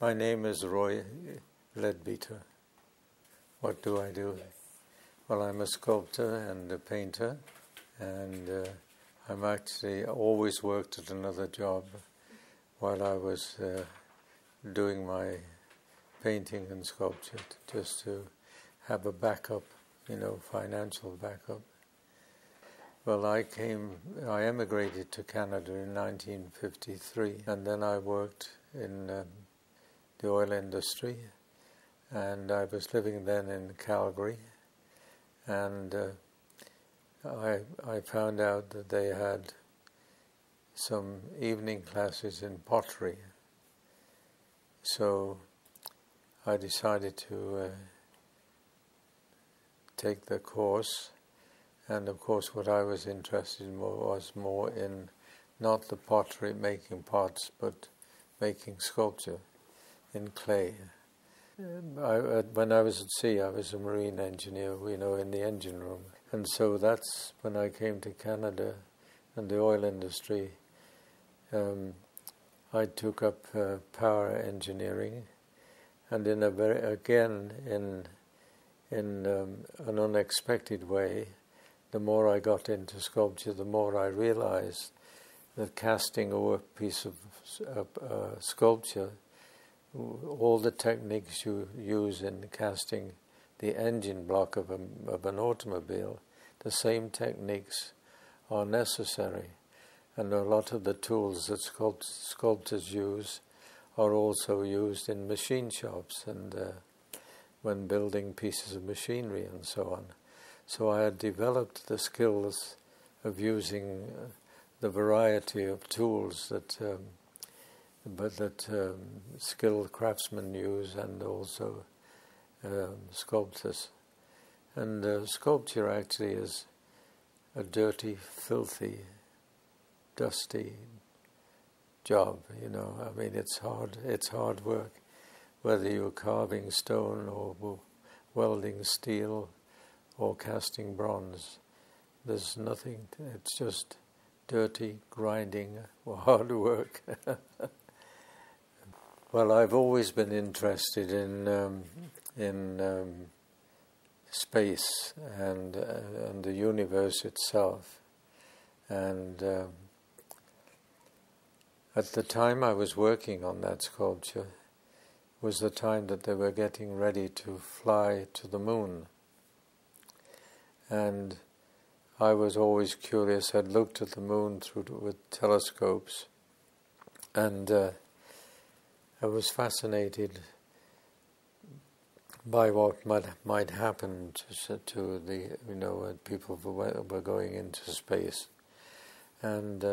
My name is Roy Leadbeater. What do I do? Yes. Well, I'm a sculptor and a painter, and I'm actually always worked at another job while I was doing my painting and sculpture, just to have a backup, financial backup. Well, I emigrated to Canada in 1953, and then I worked in the oil industry, and I was living then in Calgary, and I found out that they had some evening classes in pottery, so I decided to take the course. And of course what I was interested in was more in not the pottery, making pots, but making sculpture in clay. When I was at sea, I was a marine engineer, in the engine room. And so that's when I came to Canada and the oil industry. I took up power engineering, and in an unexpected way, the more I got into sculpture, the more I realized that casting a piece of sculpture, all the techniques you use in casting the engine block of an automobile, the same techniques are necessary. And a lot of the tools that sculptors use are also used in machine shops and when building pieces of machinery and so on. So I had developed the skills of using the variety of tools that skilled craftsmen use, and also sculptors. And sculpture actually is a dirty, filthy, dusty job. It's hard work, whether you're carving stone or welding steel or casting bronze. There's nothing, it's just dirty, grinding, or hard work. Well, I've always been interested in space and the universe itself. And at the time I was working on that sculpture was the time that they were getting ready to fly to the moon. And I was always curious. I'd looked at the moon with telescopes, and I was fascinated by what might happen to the when people were going into space. And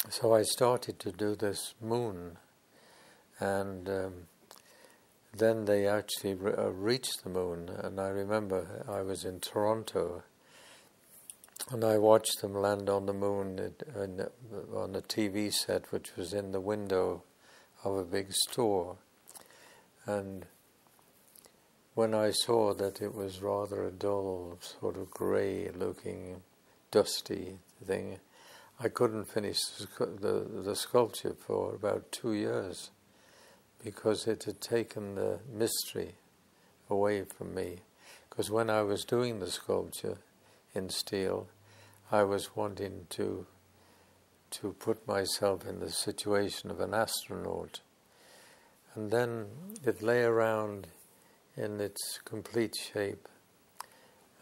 so I started to do this moon, and then they actually reached the moon. And I remember I was in Toronto, and I watched them land on the moon on a TV set which was in the window of a big store. And when I saw that it was rather a dull, sort of grey-looking, dusty thing, I couldn't finish the sculpture for about 2 years, because it had taken the mystery away from me. Because when I was doing the sculpture in steel, I was wanting to put myself in the situation of an astronaut. And then it lay around in its complete shape.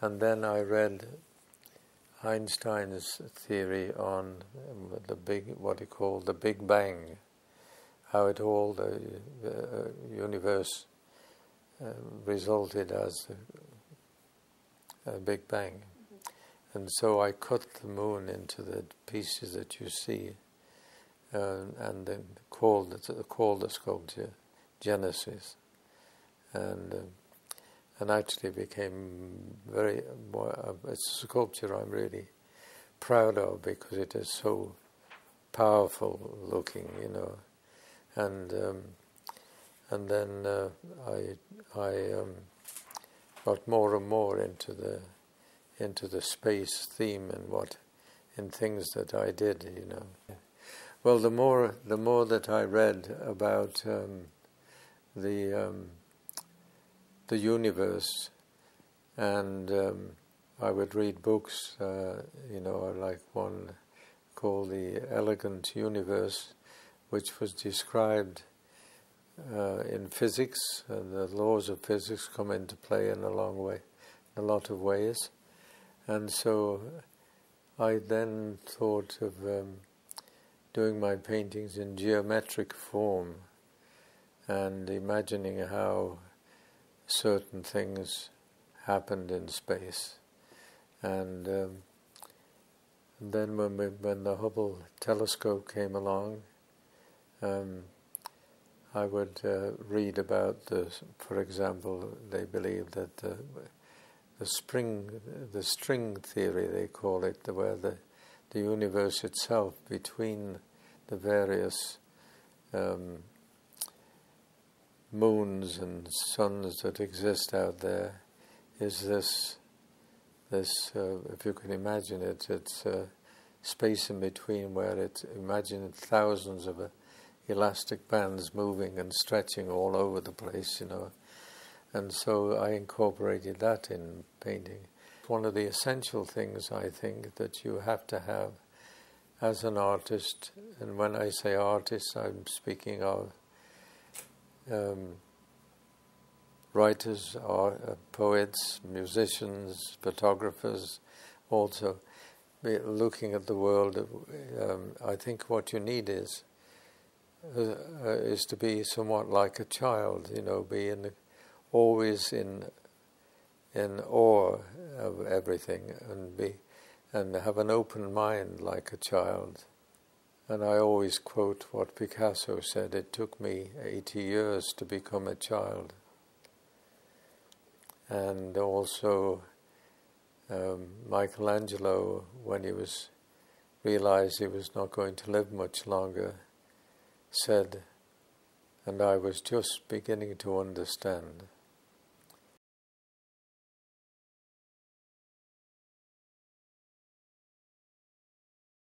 And then I read Einstein's theory on what he called the Big Bang, how the universe resulted as a Big Bang. And so I cut the moon into the pieces that you see, and then called the sculpture Genesis, and actually became it's a sculpture I'm really proud of, because it is so powerful looking, and then I got more and more into the space theme in things that I did, Well, the more that I read about the universe, and I would read books, like one called The Elegant Universe, which was described in physics, and the laws of physics come into play in a lot of ways. And so I then thought of doing my paintings in geometric form and imagining how certain things happened in space. And then when the Hubble telescope came along, I would read about for example, they believe that the string theory, they call it, where the universe itself, between the various moons and suns that exist out there, is this if you can imagine it, it's space in between where imagine thousands of elastic bands moving and stretching all over the place, And so I incorporated that in painting. One of the essential things, I think, that you have to have as an artist, and when I say artist, I'm speaking of writers, poets, musicians, photographers, also looking at the world. I think what you need is to be somewhat like a child, be always in awe of everything, and have an open mind like a child. And I always quote what Picasso said: "It took me 80 years to become a child." And also Michelangelo, when he realized he was not going to live much longer, said, and I was just beginning to understand,